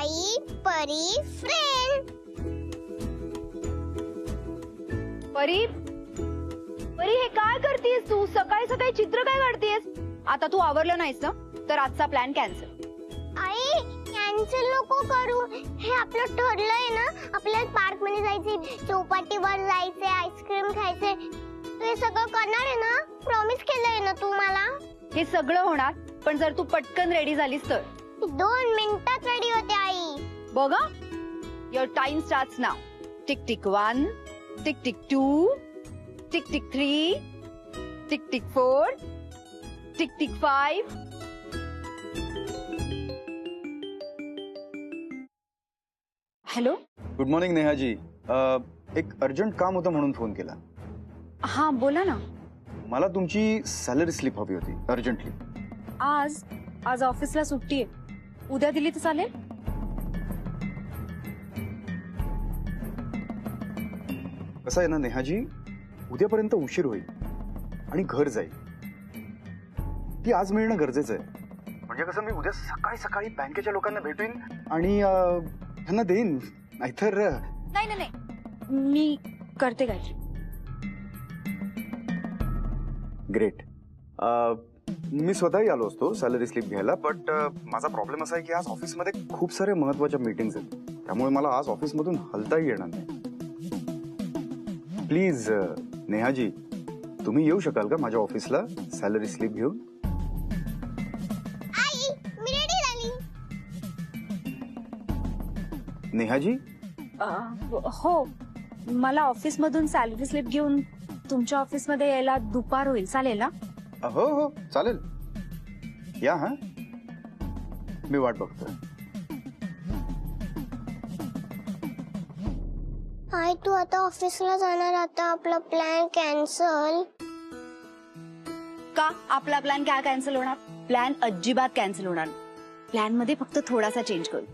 आई परी फ्रेंड. परी परी हे काय करतेस तू? सकाळी सकाळी चित्र काय काढतेस? आता तू आवरलं नाहीस ना तर आजचा प्लॅन कॅन्सल. आई कॅन्सल नको करू. हे आपलं ठरलंय ना, आपल्याला पार्क मध्ये जायचे, चौपाटीवर जायचे, आईस्क्रीम खायचे. तू हे सगळं करणार आहे ना? प्रॉमिस केलंय ना तू मला? हे सगळं होणार पण जर तू पटकन रेडी झालीस तर. 2 मिनिटात रेडी होते आई. बघा, your time starts now. Tick tick 1, tick tick 2, tick tick 3, tick tick 4, tick tick 5. Hello. Good morning Nehaji. एक अर्जंट काम होतं म्हणून फोन केला. हा बोला ना. मला तुमची सॅलरी स्लिप हवी होती अर्जंटली. आज ऑफिसला सुट्टी आहे. उद्या दिली तर चालेल? कसं आहे ना नेहाजी, उद्यापर्यंत उशीर होईल आणि घर जाईल. ती आज मिळणं गरजेचं आहे. म्हणजे कसं, मी उद्या सकाळी सकाळी बँकेच्या लोकांना भेटेन आणि त्यांना देईन. नाहीतर नाही नाही नाही, मी करते काय. ग्रेट. मी स्वतःही आलो असतो सॅलरी स्लिप घ्यायला, बट माझा प्रॉब्लेम असा आहे की आज ऑफिसमध्ये खूप सारे महत्वाच्या मीटिंग्स आहेत. त्यामुळे मला आज ऑफिसमधून हलताही येणार नाही. प्लीज नेहाजी, तुम्ही येऊ शकाल का माझ्या ऑफिसला सॅलरी स्लिप घेऊन? आई मी रेडी झाली. नेहाजी, हो, मला ऑफिस मधून सॅलरी स्लिप घेऊन तुमच्या ऑफिस मध्ये यायला दुपार होईल, चालेल ना? हो हो चालेल, या. हा, मी वाट बघतोय. आई तू आता ऑफिसला जाणार, आता आपला प्लॅन कॅन्सल. का आपला प्लॅन काय कॅन्सल होणार? प्लॅन अजिबात कॅन्सल होणार. प्लॅन मध्ये फक्त थोडासा चेंज करू.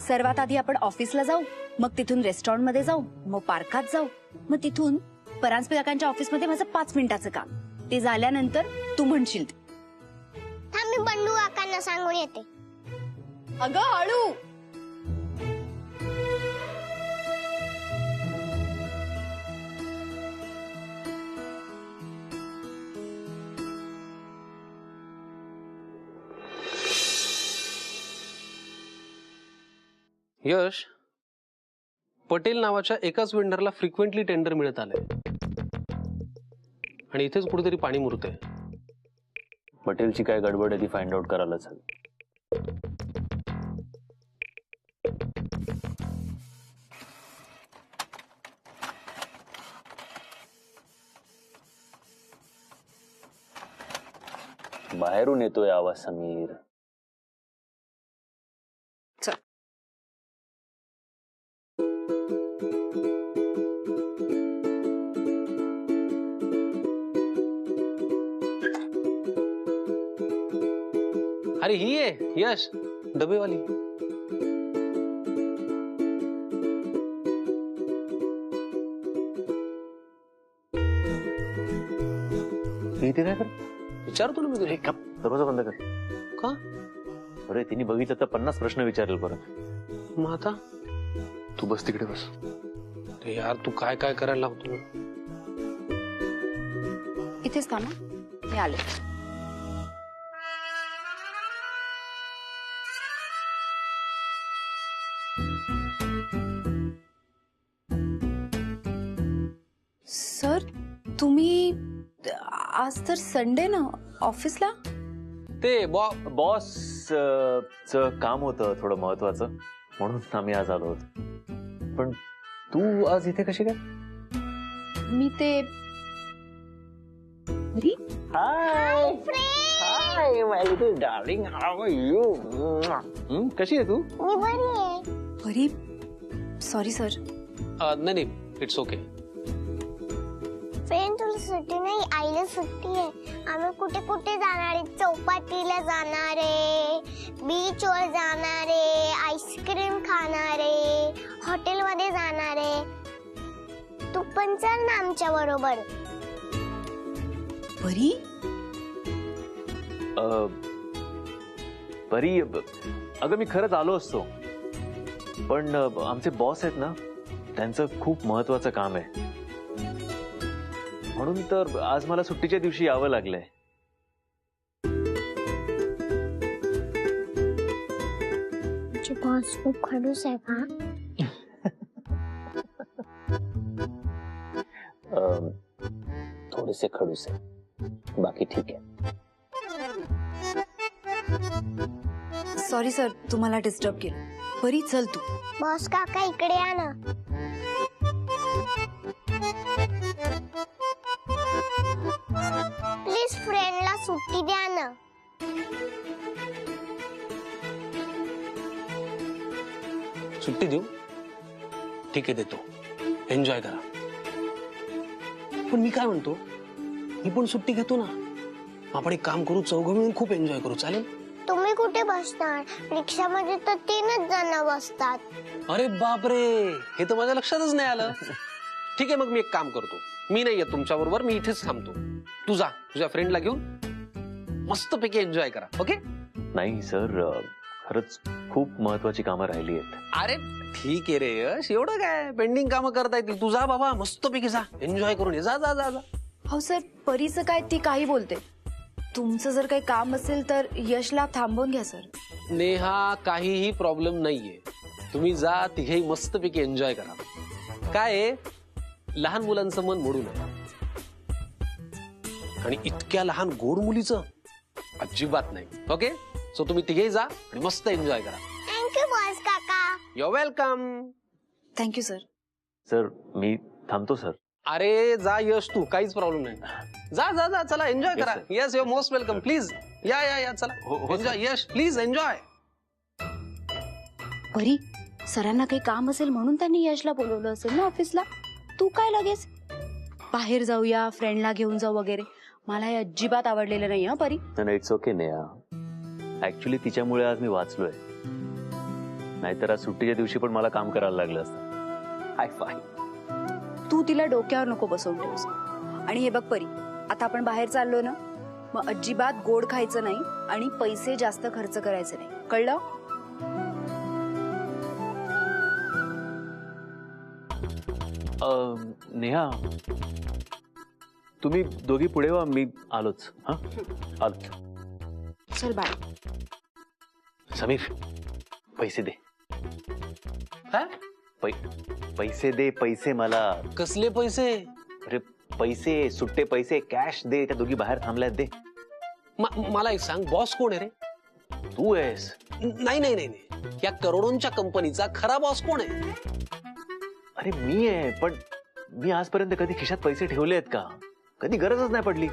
सर्वात आधी आपण ऑफिसला जाऊ, मग तिथून रेस्टॉरंट मध्ये जाऊ, मग पार्कात जाऊ, मग तिथून परांजपे काकांच्या ऑफिस मध्ये माझं 5 मिनिटाचं काम. ते झाल्यानंतर तू म्हणशील थांब मी बंडू काकांना सांगून येते. अगं हळू. यश, पटेल नावाच्या एकाच वेंडरला फ्रिक्वेंटली टेंडर मिळत आले आणि इथेच कुठेतरी पाणी मुरते. पटेलची काय गडबड आहे ती फाइंड आउट करायलाच हवी. बाहेरून येतोय आवाज समीर. अरे ही आहे यश, डबेवाली. इथे काय कर, विचारतो ना मी तुला. दरवाजा बंद कर. का? अरे तिने बघितलं तर 50 प्रश्न विचारेल परत. मग आता तू बस तिकडे बस. अरे यार, तू काय काय करायला लागतो. इथेच थांबा, मी आले. सर तुम्ही आज तर संडे ना, ऑफिसला? ते बॉस च काम होतं थोडं महत्वाचं, म्हणून आम्ही आज आलो होतो. पण तू आज इथे कशी काय? मी ते hi hi my little darling, how are you? कशी आहे तू? मी बरी आहे. बरी. Sorry sir. नाही नाही, इट्स ओके. फ्रेंड तुला सुट्टी नाही, आईला सुट्टी आहे. आम्ही कुठे कुठे जाणार आहे? चौपाटीला जाणार आहे, बीचवर जाणार आहे, आईस्क्रीम खाणार आहे, हॉटेलमध्ये जाणार आहे. तू पण चल ना आमच्या बरोबर. बरी. बरी, अगं मी खरंच आलो असतो, पण आमचे बॉस आहेत ना, त्यांचं खूप महत्वाचं काम आहे, म्हणून तर आज मला सुट्टीच्या दिवशी यावं लागलंय. तुझे बॉस खूप खडूस आहे का? थोडेसे खडूस आहे, बाकी ठीक आहे. सॉरी सर, तुम्हाला डिस्टर्ब केलं. परी चल तू. बॉस काका इकडे या ना. प्लीज फ्रेंडला सुट्टी द्या ना. सुट्टी देऊ? ठीक आहे, देतो. एन्जॉय करा. पण मी काय म्हणतो, मी पण सुट्टी घेतो ना. आपण एक काम करू, चौघं मिळून खूप एन्जॉय करू. चालेल? तुम्ही कुठे बसणार? रिक्षामध्ये तर 3च जण बसतात. अरे बापरे, हे तर माझ्या लक्षातच नाही आलं. ठीक आहे, मग मी एक काम करतो, मी नाही येत तुमच्या बरोबर, मी इथेच थांबतो. तू जा, तुझ्या फ्रेंडला घेऊन मस्तपैकी एन्जॉय करा. ओके? नाही सर, खरंच खूप महत्वाची कामं राहिली आहेत. अरे ठीक आहे रे यश, एवढं काय पेंडिंग कामं करता येतील. तू जा बाबा, मस्तपैकी जा, एन्जॉय करून ये. जा जा जा जा. हो सर, परीचं काय, ती काही बोलते. तुमचं जर काही काम असेल तर यशला थांबवून घ्या सर. नेहा, काहीही प्रॉब्लेम नाहीये. तुम्ही जा, तिघेही मस्तपैकी एन्जॉय करा. काय आहे, लहान मुलांचं मन मोडू नये, आणि इतक्या लहान गोड मुलीचं अजिबात नाही. ओके? सो तुम्ही तिघेही जा आणि मस्त एन्जॉय करा. थँक्यू बॉस काका. You're welcome. Thank you sir. Sir मी थांबतो सर. अरे जा यश, तू काहीच प्रॉब्लेम नाही. जा जा जा, चला एन्जॉय Yes, करा. sir. Yes, your most welcome. Please या या या, चला एन्जॉय. Yash please enjoy. परी, सरांना काही काम असेल म्हणून त्यांनी यशला बोलवलं असेल ना ऑफिसला. तू काय लगेच बाहेर जाऊया, फ्रेंडला घेऊन जाऊ वगैरे. मला हे अजिबात आवडलेलं नाही. परी, इट्स ओके नेहा. ऍक्च्युली तिच्यामुळे आज मी वाचलोय, नाहीतर आज सुट्टीच्या दिवशी पण मला काम करायला लागलं असतं. हाय फाय. तू तिला डोक्यावर नको बसवून ठेवस. आणि हे बघ परी, आता आपण बाहेर चाललो ना, मग अजिबात गोड खायचं नाही आणि पैसे जास्त खर्च करायचे नाही. कळलं? नेहा, तुम्ही दोघी पुढे व्हा, मी आलोच. हा, आलोच. चल बाय. समीर, पैसे दे. हा? पैसे दे, पैसे मला. कसले पैसे? अरे पैसे, सुट्टे पैसे, कॅश दे. त्या दोघी बाहेर थांबल्यात, दे. मला एक सांग, बॉस कोण आहे रे? तू आहेस. नाही नाही नाही नाही, या करोडोंच्या कंपनीचा खरा बॉस कोण आहे? अरे मी आहे, पण मी आजपर्यंत कधी खिशात पैसे ठेवले आहेत का? कधी गरजच नाही पडली.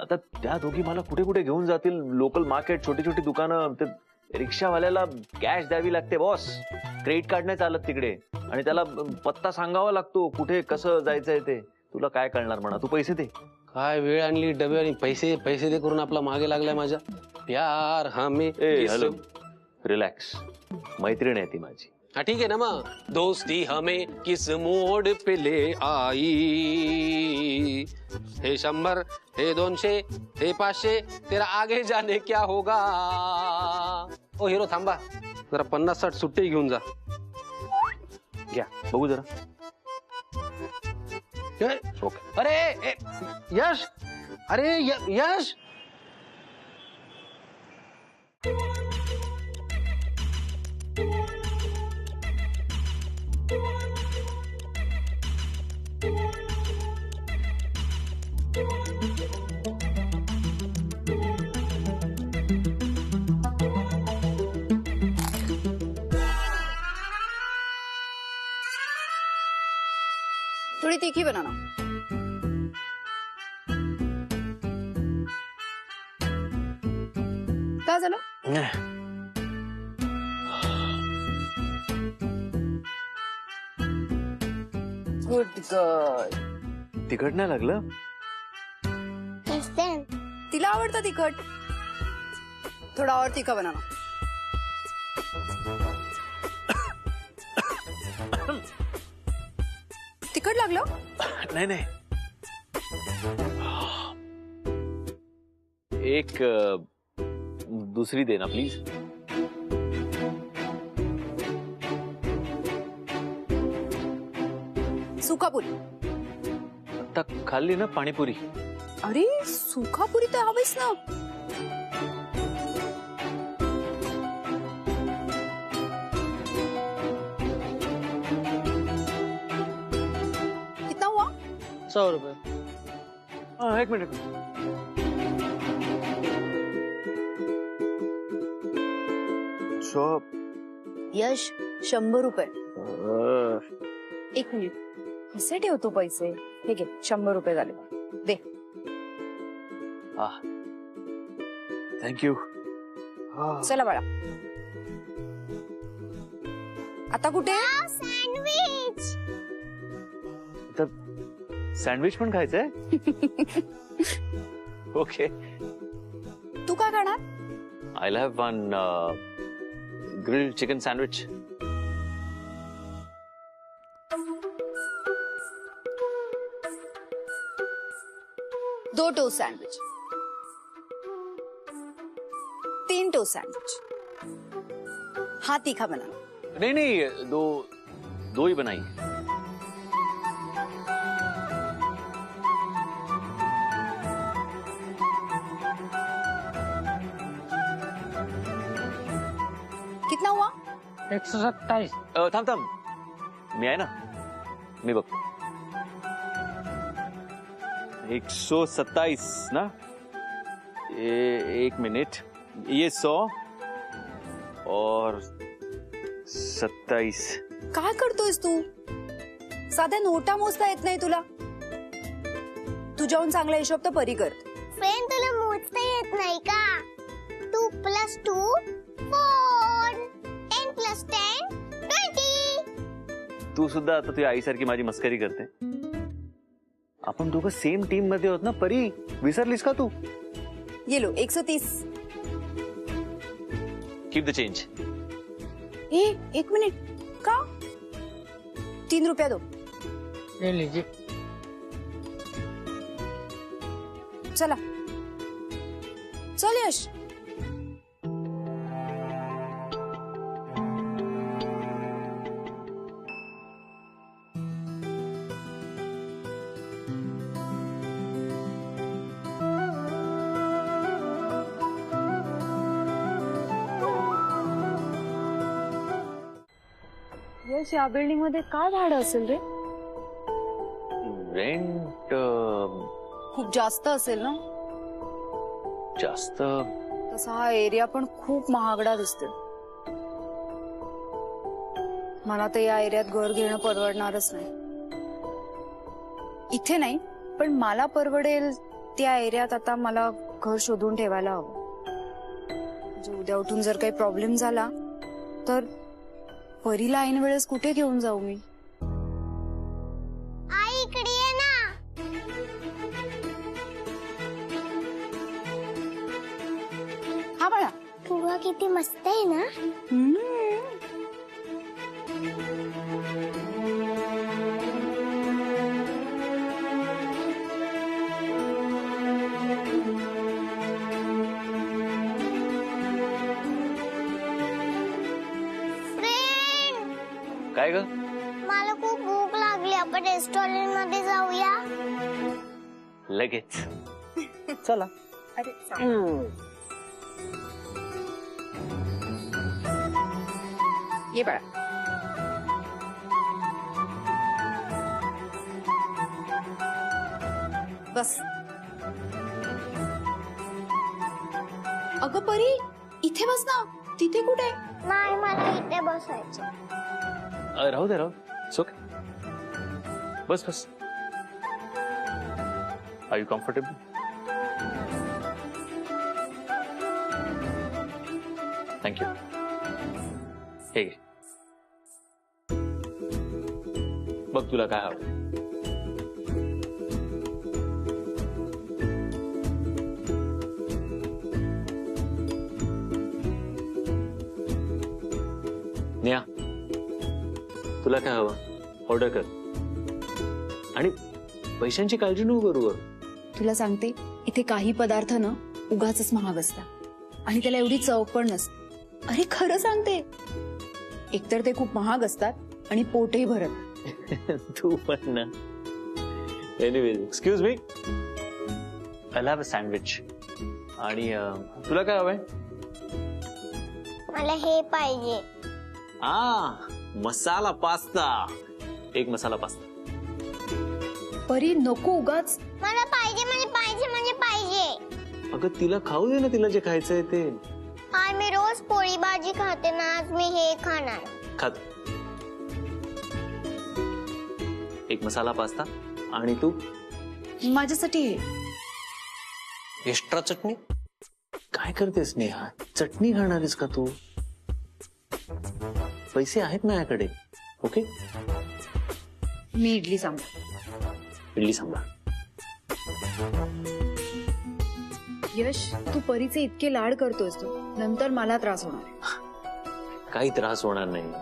आता त्या दोघी मला कुठे कुठे घेऊन जातील. लोकल मार्केट, छोटी छोटी दुकानं. ते रिक्षावाल्याला कॅश द्यावी लागते बॉस. क्रेडिट कार्ड नाही चालत तिकडे, आणि त्याला पत्ता सांगावा लागतो कुठे कसं जायचंय ते. तुला काय कळणार म्हणा, तू पैसे दे. काय वेळ आणली डबे आणि पैसे पैसे दे करून आपला मागे लागलाय माझ्या. प्यार हमें. Hello, relax. मैत्रीण आहे ती माझी. हा ठीक आहे ना मग. दोस्ती हमें किस मोड पे ले आई. हे 100, हे 200, हे 500, तेरा आगे जाने क्या होगा. ओ हिरो थांबा, जरा 50-60 सुट्टी घेऊन जा. घ्या बघू जरा. ओके. अरे यश, अरे यश. थोडी तीखी बना ना. काय झालं? Good girl. तिखट नाही लागलं? Listen, तिला आवडतं तिखट. थोडा और तीखा बना ना. तिखट लागलं? नाही नाही, एक दुसरी दे ना प्लीज. सुकापुरी. आता खाल्ली ना पाणीपुरी. अरे सुकापुरी तर हवीच ना. कितना हुआ? 100 रुपये. एक मिनिट. यश 100 रुपये. एक मिनिट, कसे ठेवतो पैसे? हे घे, 100 रुपये झाले. दे. थँक्यू. चला बाळा. आता कुठे? सँडविच. सँडविच पण खायचंय? ओके. तू काय खाणार? I have one grilled chicken sandwich. दो टोस्ट सैंडविच, 3 टोस्ट सैंडविच. हाँ तीखा बना. नहीं नहीं, दो ही बनाई. कितना हुआ? 127. थांब. मी आहे ना, मी बघतो. 127 ना. एक मिनिट. ये 100 और 27. काय करतोयस तू? साध्या नोटा मोजता येत नाही तुला? तुझ्याहून चांगला हिशोब तर परी कर. फ्रेंड तुला मोजता येत नाही का? 2 + 2 4. 10 + 10 20. तू सुद्धा आता तुझ्या आईसारखी माझी मस्करी करते. आपण दोघं सेम टीम मध्ये आहोत ना परी. विसरलीस का तू? ये लो 130. Keep the change. एक मिनिट. का? 3 रुपया दो. ले लीजिए. चला. चल यश. यश, या बिल्डिंग मध्ये काय भाडं असेल रे? रेंट खूप जास्त असेल ना? जास्त. तसा हा एरिया पण खूप महागडा दिसतो. मला तर या एरियात घर घेणं परवडणारच नाही. इथे नाही, पण मला परवडेल त्या एरियात आता मला घर शोधून ठेवायला हवं. म्हणजे उद्या उठून जर काही प्रॉब्लेम झाला तर परीला ऐन वेळेस कुठे घेऊन जाऊ मी? आई इकडे ये ना. हा बाळा. फुगा किती मस्त आहे ना. काय ग? मला खूप भूक लागली. आपण रेस्टॉरंट मध्ये जाऊया. लगेच. चला. अरे ये बाळा. बस. अगं परी, इथे बस ना. तिथे कुठे? नाही, मला इथे बसायचं. राहू दे. ओके. बस. Are you comfortable? थँक्यू. हे घे. बघ तुला काय हवं. नेहा, तुला काय हवं? ऑर्डर कर. आणि पैशांची काळजी नको करू. तुला सांगते, इथे काही पदार्थ ना उगाचच महाग असतात आणि त्याला एवढी चव पण नसते. अरे खरं सांगते, एकतर ते खूप महाग असतात आणि पोटही भरत. तू पण ना. Anyway excuse me, I have a sandwich. आणि तुला काय हवंय? मला हे पाहिजे. मसाला पास्ता. एक मसाला पास्ता. परी नको उगाच. मला पाहिजे म्हणजे पाहिजे म्हणजे पाहिजे. अगं तिला खाऊ दे ना, तिला जे खायचंय ते. आज मी रोज पोळी भाजी खाते ना, आज मी हे खाणार. खात. एक मसाला पास्ता. आणि तू? माझ्यासाठी हे. एक्स्ट्रा चटणी? काय करतेस नेहा? चटणी खाणारीस का तू? पैसे आहेत माझ्याकडे. ओके, मी इडली सांबार. इडली सांबार. यश, तू परीचे इतके लाड करतोस तू, नंतर मला त्रास होणार. काही त्रास होणार नाही,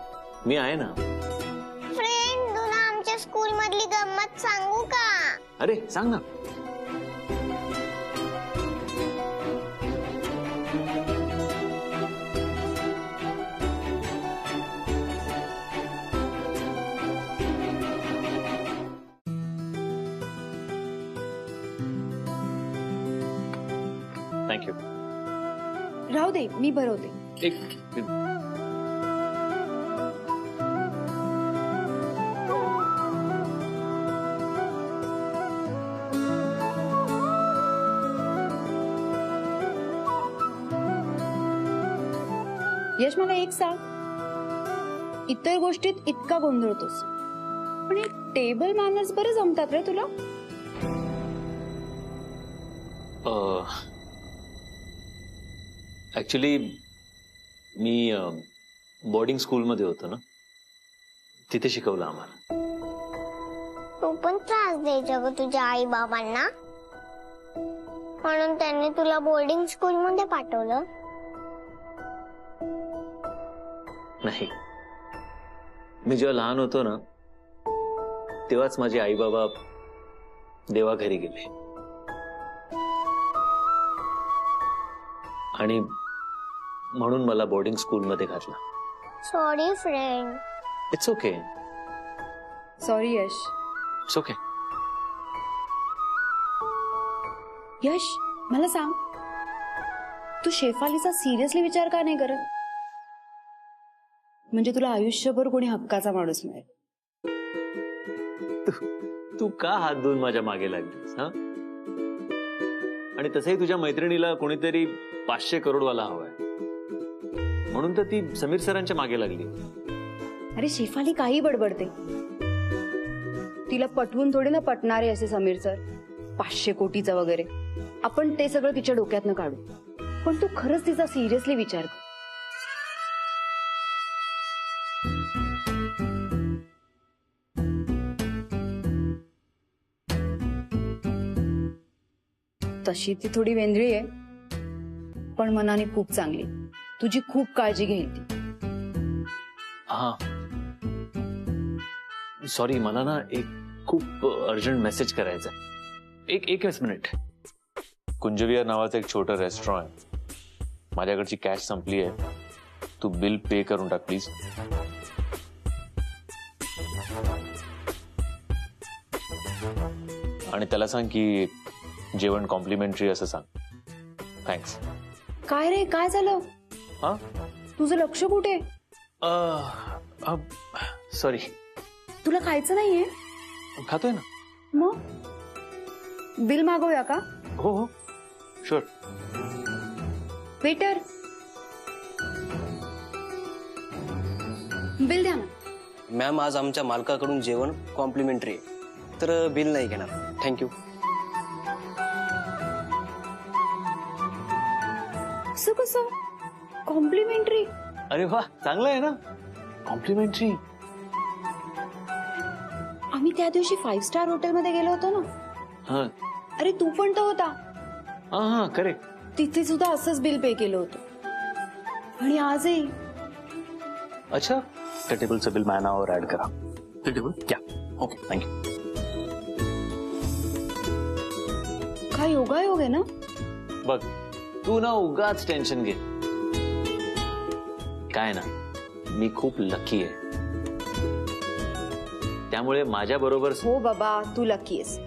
मी आहे ना. फ्रेंड, तुला आमच्या स्कूल मधली गंमत सांगू का? अरे सांग ना. थँक्यू. राहू दे, मी भरवते. एक यश, मला एक सांग, इतर गोष्टीत इतका गोंधळतोस, पण हे टेबल मॅनर्स बरे जमतात रे तुला. ऍक्च्युली मी बोर्डिंग स्कूलमध्ये होतो ना, तिथे शिकवलं आम्हाला. तू पण त्रास द्यायचा ग तुझ्या आई बाबांना, म्हणून त्यांनी तुला बोर्डिंग स्कूल मध्ये पाठवलं. नाही, मी जेव्हा लहान होतो ना, तेव्हाच माझे आई बाबा देवाघरी गेले. आणि म्हणून मला बोर्डिंग स्कूलमध्ये घातलं. Sorry friend. It's okay. Sorry Yash. It's okay. Yash, मला सांग, तू शेफालीचा सिरियसली विचार का नाही करत? म्हणजे तुला आयुष्यभर कोणी हक्काचा माणूस मिळेल. तू का हात धुवून माझ्या मागे लागलीस? हा, आणि तसंही तुझ्या मैत्रिणीला कोणीतरी 500 करोड वाला हवाय, म्हणून तर ती समीर सरांच्या मागे लागली. अरे शेफाली काही बडबडते, तिला पटवून थोडी ना पटणारे असे समीर सर 500 कोटीचं वगैरे. आपण ते सगळं तिच्या डोक्यातनं काढू, पण तू खरंच तिचा सिरियसली विचार कर. तशी ती थोडी वेंद्री आहे, पण मनाने खूप चांगली. तुझी खूप काळजी घेईल ती. हा, सॉरी, मला ना एक खूप अर्जंट मेसेज करायचा. एकच मिनिट. कुंजविहार नावाचं एक छोटं रेस्टॉरंट आहे, माझ्याकडची कॅश संपली आहे. तू बिल पे करून टाक प्लीज. आणि त्याला सांग की जेवण कॉम्प्लिमेंटरी असं सांग. थँक्स. काय रे, काय झालं? हा, तुझं लक्ष कुठे? सॉरी. तुला खायचं नाहीये? खातोय ना. मग बिल मागवूया का? हो हो, शुअर. वेटर, बिल द्या ना. मॅम, आज आमच्या मालकाकडून जेवण कॉम्प्लिमेंटरी आहे, तर बिल नाही घेणार. थँक्यू. असं कसं कॉम्प्लिमेंटरी? अरे वा, चांगलं आहे ना, कॉम्प्लिमेंटरी. आम्ही त्या दिवशी 5 स्टार हॉटेल मध्ये गेलो होतो ना. हा. अरे तू पण तर होता. हा हा, करेक्ट. तिथे सुद्धा असंच बिल पे केलं होतं. आणि आजही. अच्छा, त्या टेबलचं बिल माझ्या नावावर ऍड करा. ते टेबल घ्या. Okay, thank you. काय योगायोग आहे ना. बघ, तू ना उगाच टेन्शन घे. काय ना, मी खूप लकी आहे. त्यामुळे माझ्या बरोबर हो बाबा, तू लकी आहेस.